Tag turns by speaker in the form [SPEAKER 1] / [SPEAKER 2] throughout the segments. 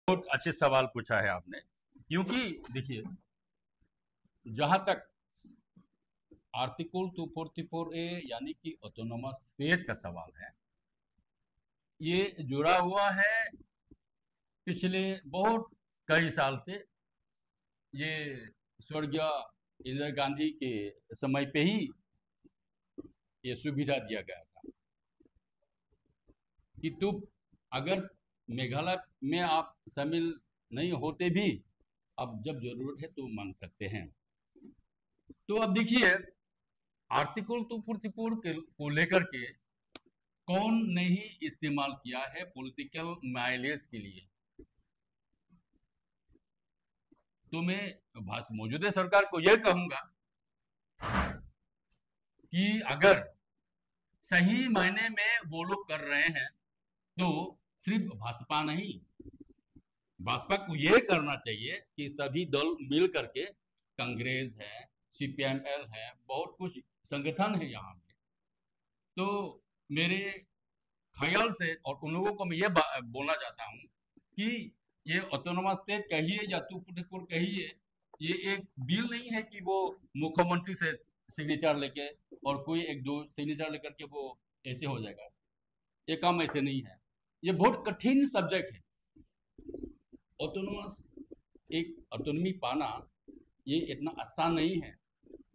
[SPEAKER 1] बहुत अच्छे सवाल पूछा है आपने। क्योंकि देखिए, जहां तक आर्टिकल 244A यानी कि ऑटोनोमस स्टेट का सवाल है, ये जुड़ा हुआ है पिछले बहुत कई साल से। ये स्वर्गीय इंदिरा गांधी के समय पे ही ये सुविधा दिया गया था कि तुम अगर मेघालय में आप शामिल नहीं होते भी, अब जब जरूरत है तो मांग सकते हैं। तो अब देखिए, आर्टिकल 244 को लेकर के कौन नहीं इस्तेमाल किया है पॉलिटिकल माइलेज के लिए। तो मैं मौजूदा सरकार को यह कहूंगा कि अगर सही मायने में वो लोग कर रहे हैं तो सिर्फ भाजपा नहीं, भाजपा को यह करना चाहिए कि सभी दल मिल करके, कांग्रेस है, CPIM-L है, बहुत कुछ संगठन है यहाँ पे। तो मेरे ख्याल से और उन लोगों को मैं ये बोलना चाहता हूँ कि ये ऑटोनोमस स्टेट कहिए या 244 कहिए, ये एक बिल नहीं है कि वो मुख्यमंत्री से सिग्नेचर लेके और कोई एक दो सिग्नेचर लेकर के वो ऐसे हो जाएगा। ये काम ऐसे नहीं है। ये बहुत कठिन सब्जेक्ट है। ऑटोनोमस एक ऑटोनॉमी पाना ये इतना आसान नहीं है।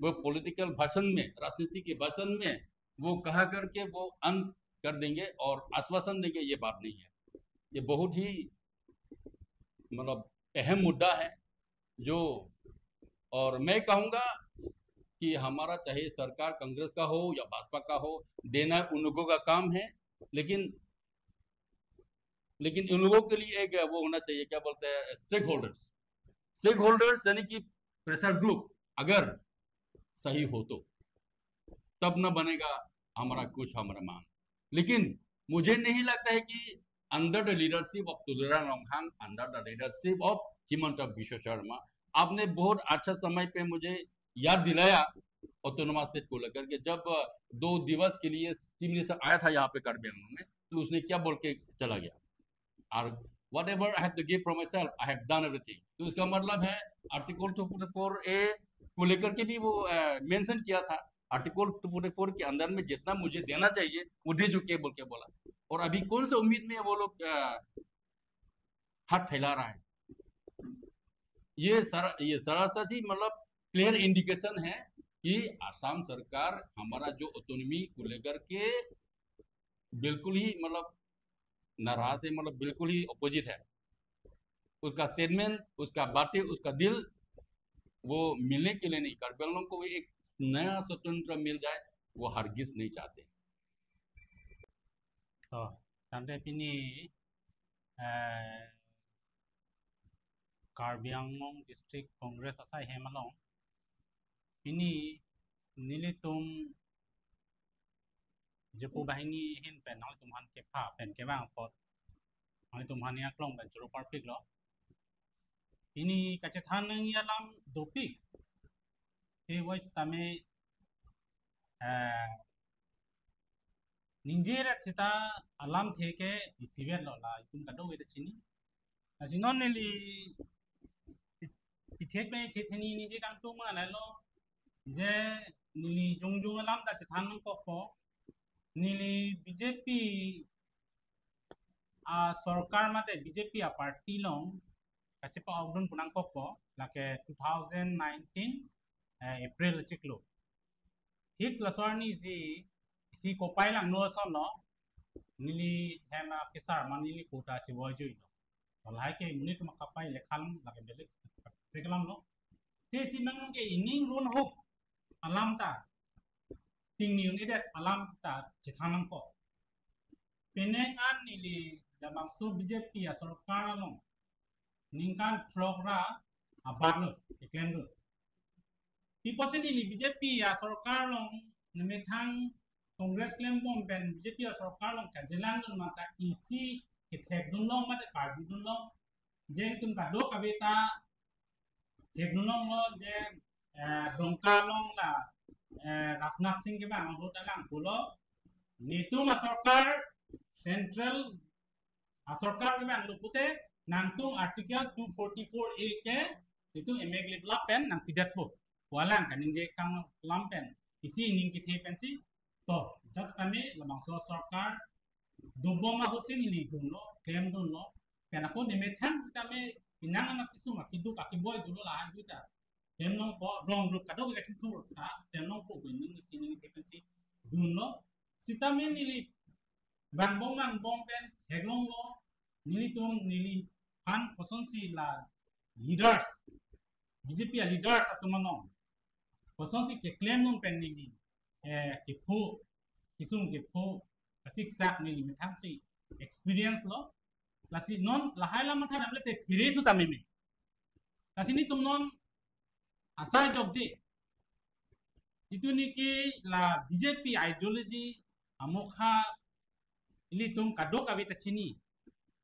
[SPEAKER 1] वो पॉलिटिकल भाषण में, राजनीति के भाषण में वो कहा करके वो अंत कर देंगे और आश्वासन देंगे, ये बात नहीं है। ये बहुत ही मतलब अहम मुद्दा है जो, और मैं कहूंगा कि हमारा चाहे सरकार कांग्रेस का हो या भाजपा का हो, देना उन लोगों का काम है। लेकिन लेकिन उन लोगों के लिए एक वो होना चाहिए, क्या बोलते हैं, स्टेक होल्डर्स। स्टेक होल्डर्स यानी कि प्रेशर ग्रुप अगर सही हो तो तब न बनेगा हमारा कुछ, हमारा मान। लेकिन मुझे नहीं लगता है कि under the leadership of Tulsiram Lamhang, under the leadership of Himanta Biswa Sarma, आपने बहुत अच्छा समय पे मुझे याद दिलाया ऑटोनोमस स्टेट को लेकर के। जब 2 दिवस के लिए चीफ मिनिस्टर आया था यहाँ पे कार्बी आंगलॉन्ग में, तो उसने क्या बोल के चला गया, और whatever I have to give from myself I have done everything. तो इसका मतलब है आर्टिकल 244A को लेकर के भी वो मेंशन किया था। आर्टिकल 244 के अंदर में जितना मुझे देना चाहिए वो दे चुके बोल के बोला। और अभी कौन सा उम्मीद में वो लोग हाथ फैला रहा है। ये सरासर ही मतलब क्लियर इंडिकेशन है कि आसाम सरकार हमारा जो ऑटोनॉमी को लेकर के बिल्कुल ही मतलब नाराज है, मतलब बिल्कुल ही अपोजिट है। उसका स्टेटमेंट, उसका बातें, उसका दिल वो मिलने के लिए नहीं, कार्बी आंगलॉन्ग को एक नया स्वतंत्र मिल जाए वो हरगिज नहीं चाहते।
[SPEAKER 2] तो tante pini Karbi Anglong District Congress asai hemalong pini nilitum jepu bahini hin pen hal tumhan ke pha pen ke bang pot hal tumhan ya klong ben juru parpik lo pini kacethan nang yalam dopik he voice tame ninjera cita alam theke isiver lo la itum kado weda chini asinon neli pithek me thetheni ninje kang tu ma na lo je nili jongjong alam da cethan nang ko po nili BJP सरकार mate BJP party long kachepa audun punang ko po lake 2019 April chiklo thik laswarni si kopai lang no son no nili hema kisar manili kota chiboy jui lo walai ke munit makapai lekhalam lake belik reklam lo te si nang ke ining run hok alam ta ting niung edet alam ta chithanam ko penengan nili damang so BJP सरकार long ningkan progra abalo iklengo piposi nili BJP सरकार long nemethang Congress claim bom pen BJP सरकार long kajilan dun mata isi kithek dun long mata kardi dun long jeng tum ka do kabeta thek dun long lo je dongka long la Rajnath Singh ke bang hot alang pulo nitu ma सरकार central सरकार में अंग पुते nangtung artikel 244A ke itu emeglip lapen nang pijat po walang kaning je kang lampen isi ning kithe pensi to just kami lamang so sarkar duboma hotsin ini dunno claim dunno penako nimethan stame pinang anak kisuma kiduk akiboy dulo la hita temnong po wrong group kadok ka tur ta temnong po ning isi ning kithe pensi dunno sitame nili bang bong pen heglong lo nili tung nili han posonsi la leaders BJP leaders atumanong posonsi ke claim nung pen nili ke pho kisung ke pho asik sak nili metang si experience lo lasi non lahai la matha namle te phire tu tamimi lasi ni tum non asai jobje itu ni ki la BJP ideology amokha ili tum kadok avita chini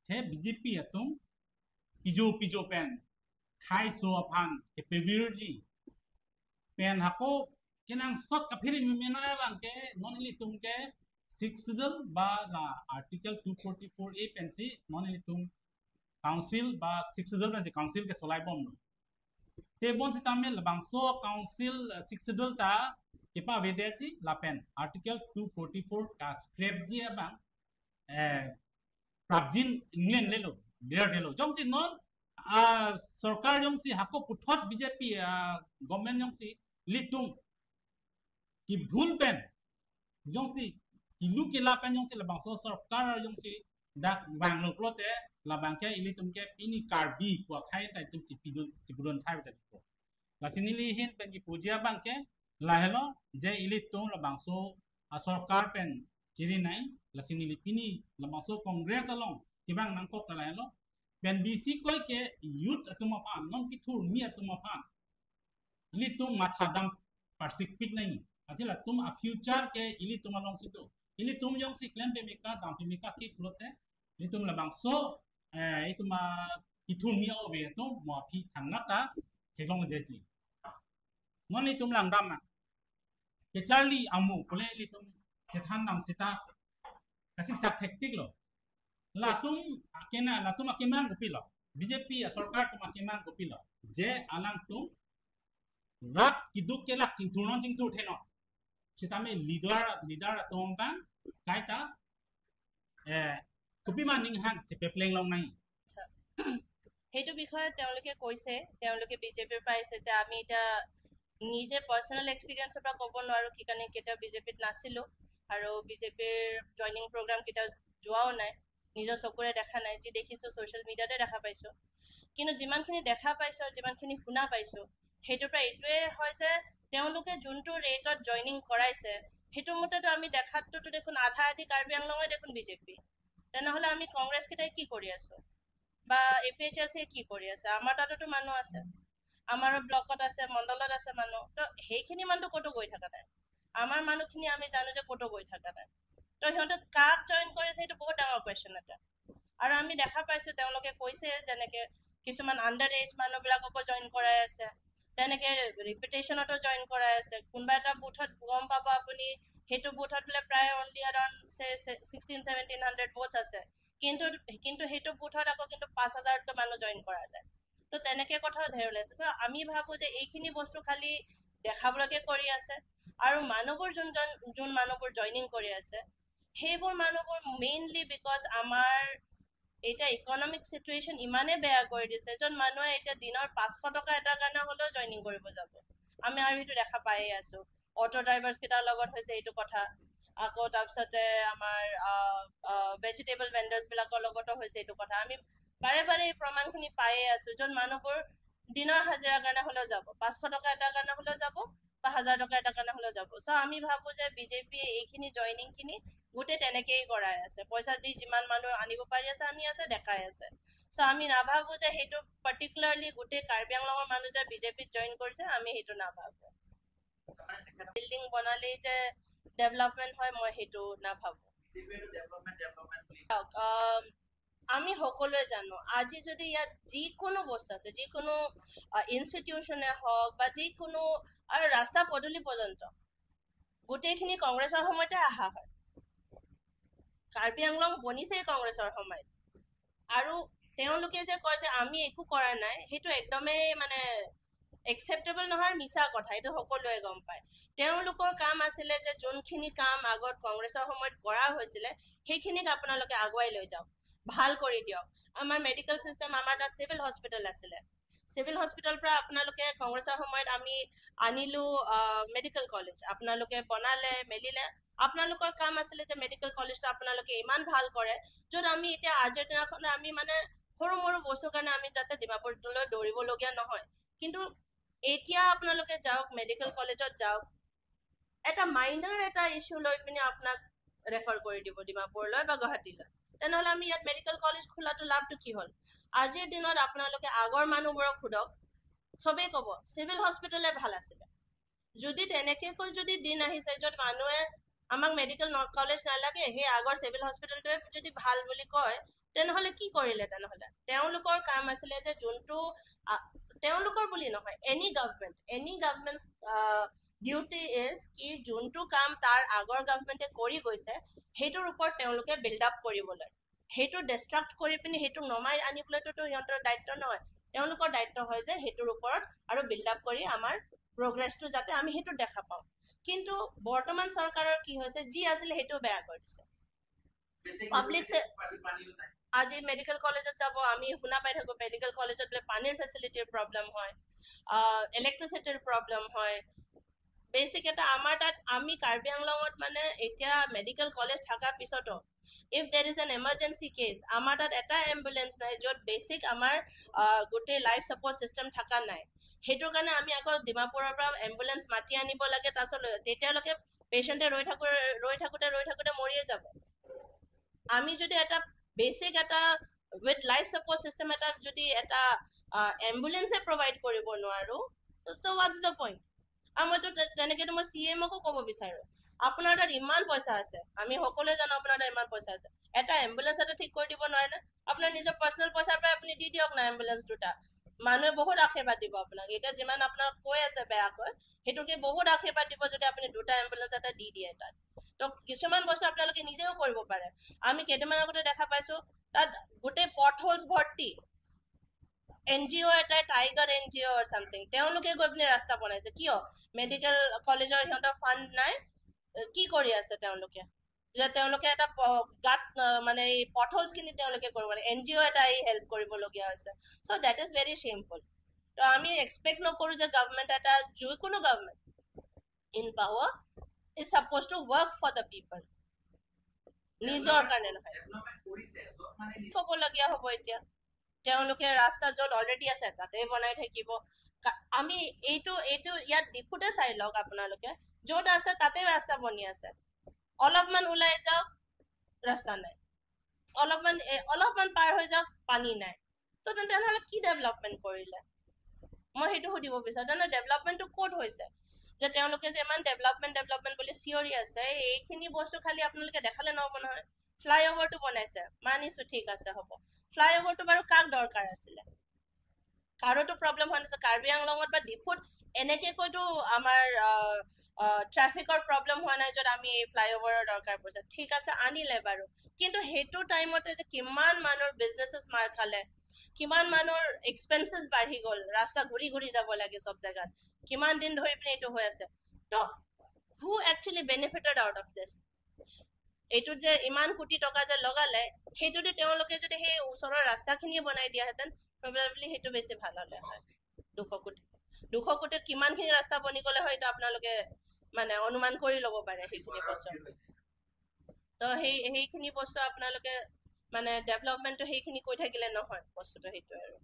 [SPEAKER 2] the BJP atum pijo pen khai so aphan ke pevirji pen hako kenang sot ka phiri mena bang ke non ili tum ke 6 dal ba la article 244A pen si non ili tum council ba 6 dal pen council ke solai bom te bon si tamel bang so council 6 dal ta ke pa vedechi la pen article 244 ka scrap ji bang Prabjin England lelo there lelo jong si non sarkar jong si hako puthot BJP government jong si litung ki bhul pen jong si ilu ke la pen jong si labang so sarkar jong si dak wang lo plote labang ke ilitung ke ini karbi kwa khai ta tum chi pidun thai ta ko la sinili hin pen ki pujia bang ke la helo je ilitung labang so sarkar pen chiri nai la sinili pini lamaso congress along kibang nangkok ta helo ben BC koi ke youth atuma pan non ki thur mi atuma pan ili tum matha dam parsik pik nai atila tum a future ke ili tum along situ ili tum yong si claim pe meka dam pe meka ki plote ili tum labang so ituma ki thur mi ove to mo phi thangna ta kelong de ji non li tum lang dam ke charlie amu kole ili tum chethan nam sita kasik sak hektik lo latum akemang gopilo BJP sarkar tum akemang gopilo je alang tum rat kiduk ke lak chingthurnon chingthur theno sitame leader tongban kaita kopima ning han chepe pleng long nai
[SPEAKER 3] হেতু বিষয়ে তেওঁলোকে কৈছে তেওঁলোকে বিজেপিৰ পাইছে যে আমি এটা নিজে পাৰ্সোনাল এক্সপেৰিয়েন্সৰ পৰা ক'ব নোৱাৰো কি কাৰণে কেটা বিজেপিত নাছিলো আৰু বিজেপিৰ জয়নিং প্ৰগ্ৰাম কেটা যোৱাও নাই নিজৰ চকুৰে দেখা নাই যি দেখিছো সোশ্যাল মিডিয়াতে দেখা পাইছো কিন্তু যিমানখিনি দেখা পাইছো আৰু যিমানখিনি শুনা পাইছো হেতুৰ পৰা এইটোৱে হয় যে তেওঁলোকে যোনটো ৰেটত জয়নিং কৰাইছে হেতু মতেতো আমি দেখাতটো দেখোন আধা আধি কাৰ্বি আংলঙে দেখোন বিজেপি তেনেহলে আমি কংগ্ৰেছ কেটাই কি কৰি আছো বা এপিএইচএলসি কি কৰি আছে আমাৰ তাততো মানুহ আছে আমাৰ ব্লকত আছে মণ্ডলত আছে মানুহ তো সেইখিনি মানুহ কত গৈ থকা নাই আমাৰ মানুহখিনি আমি জানো যে কত গৈ থকা নাই তো সিহঁতে কাক জয়েন কৰিছে এইটো বহুত ডাঙৰ কোৱেশ্চন এটা আৰু আমি দেখা পাইছো তেওঁলোকে কৈছে যেনেকে কিছুমান আন্ডাৰ এজ মানুহবিলাককো জয়েন কৰাই আছে তেনেকে ৰিপিটেশনতো জয়েন কৰাই আছে কোনবা এটা বুথত গম পাব আপুনি হেতু বুথত বলে প্ৰায় অনলি अराउंड সে 16-1700 ভোটস আছে কিন্তু হেতু বুথত আকৌ কিন্তু 5000 টো মানুহ জয়েন কৰা যায় তো তেনেকে কথা ধেৰ লৈছে সো আমি ভাবো যে এইখিনি বস্তু খালি দেখাবলকে কৰি আছে আৰু মানুহবোৰ যোন মানুহবোৰ জয়েনিং কৰি আছে হেবোৰ মানুহবোৰ মেইনলি বিকজ আমাৰ এটা ইকোনমিক সিচুৱেশন ইমানে বেয়া কৰি দিছে জন মানুহে এটা দিনৰ 500 টকা এটা কাৰণে হলেও জয়েনিং কৰিব যাব আমি আৰু হেতু দেখা পাই আছো অটো ড্ৰাইভাৰছ কেটাৰ লগত হৈছে এইটো কথা আকৌ তাৰপিছতে আমাৰ ভেজিটেবল ভেন্ডাৰ্স বিলাকৰ লগতো হৈছে এইটো কথা আমি বাৰে বাৰে প্ৰমাণখিনি পাই আছো জন মানুহবোৰ দিনৰ হাজিৰা কাৰণে হলেও যাব 500 টকা এটা কাৰণে হলেও যাব বা 1000 টকা এটা কাৰণে হলেও যাব সো আমি ভাবো যে বিজেপি এইখিনি জয়েনিং খিনি গুটে তেনেকেই কৰাই আছে পইচা দি যিমান মানুহ আনিব পাৰি আছে আনি আছে দেখাই আছে সো আমি নাভাবো যে হেতু পাৰ্টিকুলাৰলি গুটে কাৰ্বি আংলঙৰ মানুহ যে বিজেপিত জয়েন কৰিছে আমি হেতু নাভাবো বিল্ডিং বনালে যে ডেভেলপমেন্ট হয় মই হেতু নাভাবো আমি সকলোৱে জানো আজি যদি ইয়াত যিকোনো বস্তু আছে যিকোনো ইনষ্টিটিউচনে হওক বা যিকোনো আৰু ৰাস্তা পদূলি পৰ্যন্ত গোটেইখিনি কংগ্ৰেছৰ সময়তে আহা হয় কাৰ্বি আংলং বনিছে কংগ্ৰেছৰ সময়ত আৰু তেওঁলোকে যে কয় যে আমি একো কৰা নাই, সেইটো একদমেই মানে একচেপ্টেবল নহয়, মিছা কথা, এইটো সকলোৱে গম পায়। তেওঁলোকৰ কাম আছিলে যে যোনখিনি কাম আগত কংগ্ৰেছৰ সময়ত কৰা হৈছিলে সেইখিনিক আপোনালোকে আগুৱাই লৈ যাওক, ভাল কৰি দিয়ক। আমাৰ মেডিকেল চিষ্টেম, আমাৰ তাত চিভিল হস্পিটেল আছিলে, চিভিল হস্পিটেল পৰা আপোনালোকে কংগ্ৰেছৰ সময়ত আমি আনিলো মেডিকেল কলেজ, আপোনালোকে বনালে মেলিলে। আপোনালোকৰ কাম আছিলে যে মেডিকেল কলেজটো আপোনালোকে ইমান ভাল কৰে, য'ত আমি এতিয়া আজিৰ দিনাখন আমি মানে সৰু মৰু বস্তুৰ কাৰণে আমি যাতে ডিমাপুৰলৈ দৌৰিবলগীয়া নহয়। কিন্তু এতিয়া আপোনালোকে যাওক মেডিকেল কলেজত যাওক, এটা মাইনাৰ এটা ইছ্যু লৈ পিনে আপোনাক ৰেফাৰ কৰি দিব ডিমাপুৰলৈ বা গুৱাহাটীলৈ, তেনেহ'লে আমি ইয়াত মেডিকেল কলেজ খোলাটো লাভটো কি হ'ল? আজিৰ দিনত আপোনালোকে আগৰ মানুহবোৰক সোধক, চবেই ক'ব চিভিল হস্পিটেলে ভাল আছিলে। যদি তেনেকৈ যদি দিন আহিছে য'ত মানুহে আমাক মেডিকেল কলেজ নালাগে, সেই আগৰ চিভিল হস্পিটেলটোৱে যদি ভাল বুলি কয়, তেনেহ'লে কি কৰিলে? তেনেহ'লে তেওঁলোকৰ কাম আছিলে যে যোনটো তেওঁলোকৰ বুলি নহয়, এনি গভৰ্ণমেণ্ট ডিউটি ইজ কি যোনটো কাম তাৰ আগৰ গভৰ্ণমেণ্টে কৰি গৈছে সেইটোৰ ওপৰত তেওঁলোকে বিল্ড আপ কৰিবলৈ, সেইটো ডিষ্ট্ৰাক্ট কৰি পিনি সেইটো নমাই আনিবলৈতো সিহঁতৰ দায়িত্ব নহয়। তেওঁলোকৰ দায়িত্ব হয় যে সেইটোৰ ওপৰত আৰু বিল্ড আপ কৰি আমাৰ প্ৰগ্ৰেছটো যাতে আমি সেইটো দেখা পাওঁ। কিন্তু বৰ্তমান চৰকাৰৰ কি হৈছে, যি আছিলে সেইটো বেয়া কৰি দিছে। পাব্লিক আজি মেডিকেল কলেজত যাব, আমি শুনা পাই থাকো মেডিকেল কলেজত বোলে পানীৰ ফেচিলিটিৰ প্ৰব্লেম হয়, ইলেক্ট্ৰিচিটিৰ প্ৰব্লেম হয়। বেচিক এটা আমাৰ তাত আমি কাৰ্বি আংলঙত মানে এতিয়া মেডিকেল কলেজ থকাৰ পিছতো ইফ দেৰ ইজ এন এমাৰ্জেঞ্চি কেছ, আমাৰ তাত এটা এম্বুলেঞ্চ নাই য'ত বেচিক আমাৰ গোটেই লাইফ ছাপৰ্ট চিষ্টেম থকা নাই। সেইটোৰ কাৰণে আমি আকৌ ডিমাপুৰৰ পৰা এম্বুলেঞ্চ মাতি আনিব লাগে, তাৰপিছত তেতিয়ালৈকে পেচেণ্টে ৰৈ থাকোঁতে মৰিয়ে যাব। আমি যদি এটা বেচিক এটা উইথ লাইফ ছাপৰ্ট চিষ্টেম এটা যদি এটা এম্বুলেঞ্চে প্ৰভাইড কৰিব নোৱাৰো, তো হোৱাটছ দ্য পইণ্ট? আৰু মইতো তেনেকেতো মই CMকো ক'ব বিচাৰো, আপোনাৰ তাত ইমান পইচা আছে, আমি সকলোৱে জানো আপোনাৰ তাত ইমান পইচা আছে, এটা এম্বুলেঞ্চ এটা ঠিক কৰি দিব নোৱাৰে নে? আপোনাৰ নিজৰ পাৰ্চনেল পইচাৰ পৰা আপুনি দি দিয়ক না এম্বুলেঞ্চ দুটা, মানুহে বহুত আশীৰ্বাদ দিব আপোনাক। এতিয়া যিমান আপোনাক কৈ আছে বেয়াকৈ, সেইটোকে বহুত আশীৰ্বাদ দিব যদি আপুনি দুটা এম্বুলেঞ্চ এটা দি দিয়ে তাত। তো কিছুমান বস্তু আপোনালোকে নিজেও কৰিব পাৰে। আমি কেইটামান আগতে দেখা পাইছো তাত গোটেই পথহোলছ ভৰ্তি, NGO এটাই, টাইগাৰ NGO অৰ চামথিং, তেওঁলোকে গৈ পিনে ৰাস্তা বনাইছে। কিয়? মেডিকেল কলেজৰ সিহঁতৰ ফাণ্ড নাই, কি কৰি আছে তেওঁলোকে? যে তেওঁলোকে এটা গাত মানে এই পথহোলছ খিনি তেওঁলোকে কৰিব লাগে, NGO এটাই হেল্প কৰিবলগীয়া হৈছে। So' that is very shameful. তো আমি এক্সপেক্ট নকৰো যে গভৰ্ণমেণ্ট এটা, যিকোনো government in power is supposed to work for the people, নিজৰ কাৰণে নহয়। ক'বলগীয়া হ'ব এতিয়া, তেওঁলোকে ৰাস্তা য'ত অলৰেডি আছে তাতে বনাই থাকিব। আমি এইটো ইয়াত ডিফুতে চাই লওক আপোনালোকে, য'ত আছে তাতে ৰাস্তা বনি আছে, অলপমান ওলাই যাওক ৰাস্তা নাই, অলপমান পাৰ হৈ যাওক পানী নাই। তো তেনেহ'লে কি ডেভেলপমেণ্ট কৰিলে? মই সেইটো সুধিব বিচাৰো। তেনেহ'লে ডেভেলপমেণ্টটো ক'ত হৈছে? যে তেওঁলোকে যে ইমান ডেভেলপমেণ্ট বুলি চিঞৰি আছে, এইখিনি বস্তু খালি আপোনালোকে দেখালে নহ'ব নহয়। ফ্লাইঅভাৰটো বনাইছে, মানিছো ঠিক আছে হ'ব, ফ্লাইঅভাৰটো বাৰু কাক দৰকাৰ আছিলে? কাৰোতো প্ৰব্লেম হোৱা নাছিল। কাৰ্বি আংলঙত বা ডিফুত এনেকে কৈতো আমাৰ ট্ৰাফিকৰ প্ৰব্লেম হোৱা নাই য'ত আমি এই ফ্লাইঅভাৰৰ দৰকাৰ পৰিছে। ঠিক আছে আনিলে বাৰু, কিন্তু সেইটো টাইমতে যে কিমান মানুহৰ বিজনেছেছ মাৰ খালে, কিমান মানুহৰ এক্সপেন্সেছ বাঢ়ি গ'ল, ৰাস্তা ঘূৰি যাব লাগে চব জেগাত, কিমান দিন ধৰি পিনে এইটো হৈ আছে। তো who actually benefited out of this? এইটোত যে ইমান কোটি টকা যে লগালে, সেইটো দি তেওঁলোকে যদি সেই ওচৰৰ ৰাস্তাখিনিয়ে বনাই দিয়াহেঁতেন প্ৰবেবলি সেইটো বেছি ভাল হ'লে হয়। 200 কোটিত কিমানখিনি ৰাস্তা বনি গ'লে হয়তো আপোনালোকে মানে অনুমান কৰি ল'ব পাৰে সেইখিনি বস্তু। তো সেইখিনি বস্তু আপোনালোকে মানে ডেভেলপমেণ্টটো সেইখিনি কৈ থাকিলে নহয়, বস্তুটো সেইটোৱে আৰু।